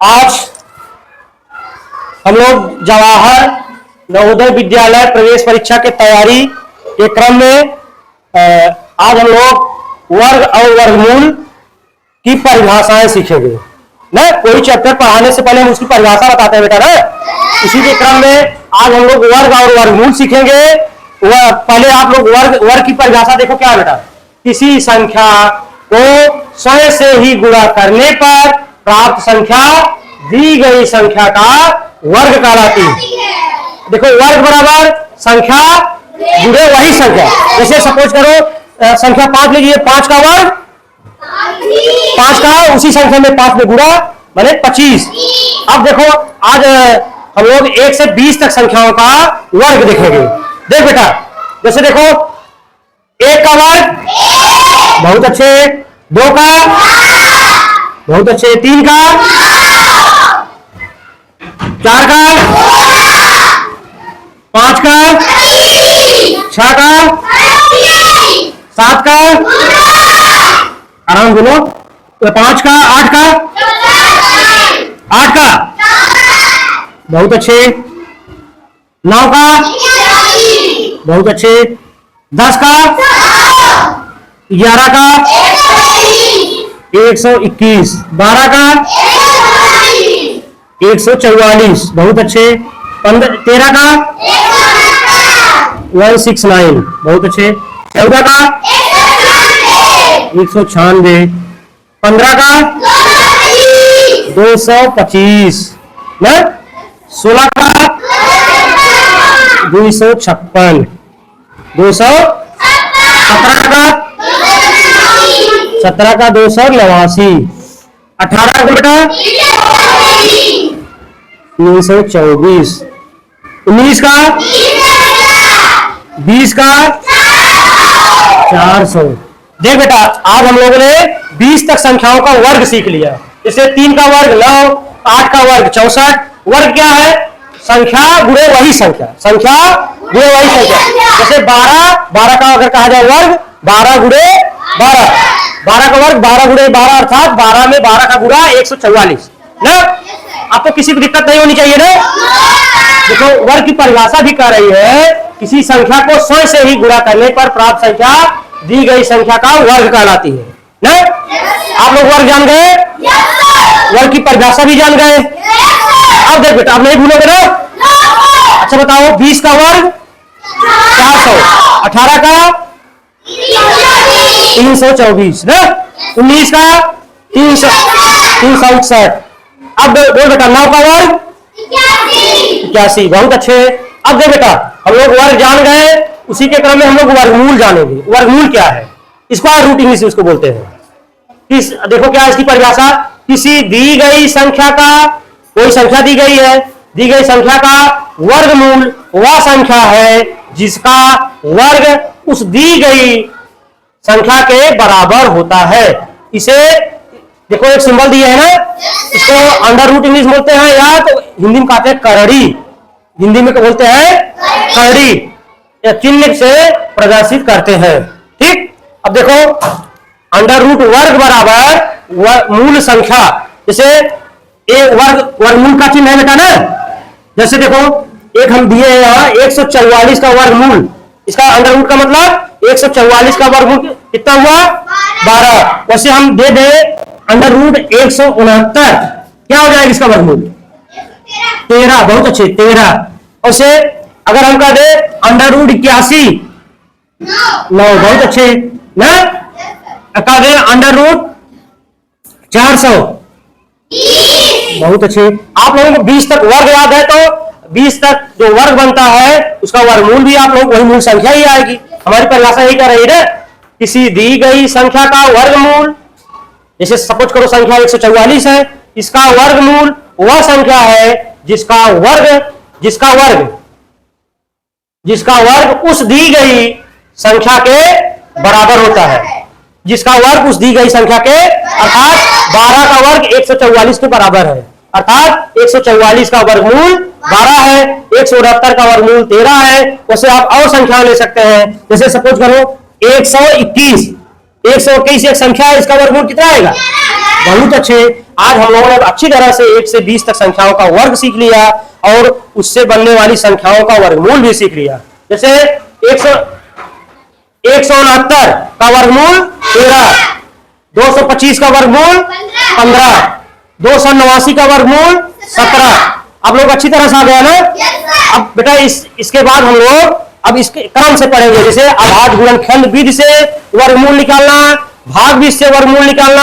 आज हम लोग जवाहर नवोदय विद्यालय प्रवेश परीक्षा के तैयारी के क्रम में आज हम लोग वर्ग और वर्गमूल की परिभाषाएं सीखेंगे। ना कोई चैप्टर पढ़ाने से पहले हम उसकी परिभाषा बताते हैं बेटा ना। इसी के क्रम में आज हम लोग वर्ग और वर्गमूल सीखेंगे। पहले आप लोग वर्ग की परिभाषा देखो क्या है बेटा। किसी संख्या को स्वयं से ही गुणा करने पर प्राप्त संख्या दी गई संख्या का वर्ग कहलाती है। देखो वर्ग बराबर संख्या जुड़े वही संख्या। जैसे सपोज करो संख्या 5 लीजिए, 5 का वर्ग 5 का उसी संख्या में 5 में गुणा माने 25। अब देखो आज हम लोग 1 से 20 तक संख्याओं का वर्ग देखेंगे। देख बेटा, जैसे देखो 1 का वर्ग बहुत अच्छे, 2 का बहुत अच्छे, 3 का, 4 का, 5 का, 6 का, 7 का, आराम बोलो, 5 का, 8 का, 8 का बहुत अच्छे, 9 का बहुत अच्छे, 10 का, 11 का 121, 12 का 144 बहुत अच्छे, 13 का 169 बहुत अच्छे, 14 का 196, 15 का 225 ना, 16 का 256, 17 का 289, 18 का बेटा 324, 19 का 20 का 400। देख बेटा, आज हम लोगों ने 20 तक संख्याओं का वर्ग सीख लिया। जैसे 3 का वर्ग 9, 8 का वर्ग 64। वर्ग क्या है? संख्या गुणे वही संख्या, संख्या गुणे वही संख्या। जैसे 12 का अगर कहा जाए वर्ग 12 गुणे 12, 12 का वर्ग 12 गुणे 12 अर्थात 12 में 12 का गुणा 144 ना। आपको किसी भी दिक्कत नहीं होनी चाहिए ना। देखो वर्ग की परिभाषा भी कह रही है किसी संख्या को स्वयं से ही गुणा करने पर प्राप्त संख्या दी गई संख्या का वर्ग कहलाती है ना। आप लोग वर्ग जान गए, वर्ग की परिभाषा भी जान गए। अब देख बेटा, अब नहीं भूलोगे ना। अच्छा बताओ, 20 का वर्ग 400, 18 का 324 ना, 19 का 361। अब बोल बेटा 9 का वर्ग 81 बहुत अच्छे। अब देख बेटा, हम लोग वर्ग जान गए, उसी के क्रम में हम लोग वर्गमूल जानेंगे। वर्गमूल क्या है? स्क्वायर रूट इंग्लिश उसको बोलते हैं। देखो क्या है इसकी परिभाषा। किसी दी गई संख्या का, कोई संख्या दी गई है, दी गई संख्या का वर्गमूल वह संख्या है जिसका वर्ग उस दी गई संख्या के बराबर होता है। इसे देखो एक सिंबल दिए है ना, इसको अंडर रूट इंग्लिश बोलते हैं, या तो हिंदी में कहते हैं करड़ी। हिंदी में बोलते हैं करड़ी, चिन्ह से प्रदर्शित करते हैं। ठीक, अब देखो अंडर रूट वर्ग बराबर मूल संख्या। जैसे एक वर्गमूल का चिन्ह है बेटा ना। जैसे देखो एक हम दिए हैं यहाँ 144 का वर्गमूल, इसका अंडर रूट का मतलब 144 का वर्गमूल कितना हुआ? 12। वैसे हम दे दे अंडर रूट 169, क्या हो जाएगा इसका वर्गमूल? 13 बहुत अच्छे, 13। वैसे अगर हम कह दे अंडर रूट 81 9 बहुत अच्छे ना, कह दे अंडर रूट 400 बहुत अच्छे। आप लोगों को 20 तक वर्ग याद है तो 20 तक जो वर्ग बनता है उसका वर्गमूल भी आप लोग वही मूल संख्या ही आएगी। हमारी परिभाषा यही कह रही है, किसी दी गई संख्या का वर्गमूल। जैसे सपोज करो संख्या 144 है, इसका वर्गमूल वह संख्या है जिसका वर्ग उस दी गई संख्या के बराबर होता है। जिसका वर्ग उस दी गई संख्या के, अर्थात 12 का वर्ग 144 के बराबर है, अर्थात 144 का वर्गमूल 12 है, 169 का वर्गमूल 13 है। वैसे आप और संख्या ले सकते हैं। जैसे सपोज करो 121 एक संख्या है, इसका वर्गमूल कितना आएगा? बहुत अच्छे। आज हम लोगों ने अच्छी तरह से 1 से 20 तक संख्याओं का वर्ग सीख लिया और उससे बनने वाली संख्याओं का वर्गमूल भी सीख लिया। जैसे 169 का वर्गमूल 13, 225 का वर्गमूल 15, 289 का वर्गमूल 17। आप लोग अच्छी तरह से आ गया ना। अब बेटा इसके बाद हम लोग अब इसके क्रम से पढ़ेंगे। जैसे अभाज्य गुणनखंड विधि से वर्गमूल निकालना, भाग विधि से वर्गमूल निकालना।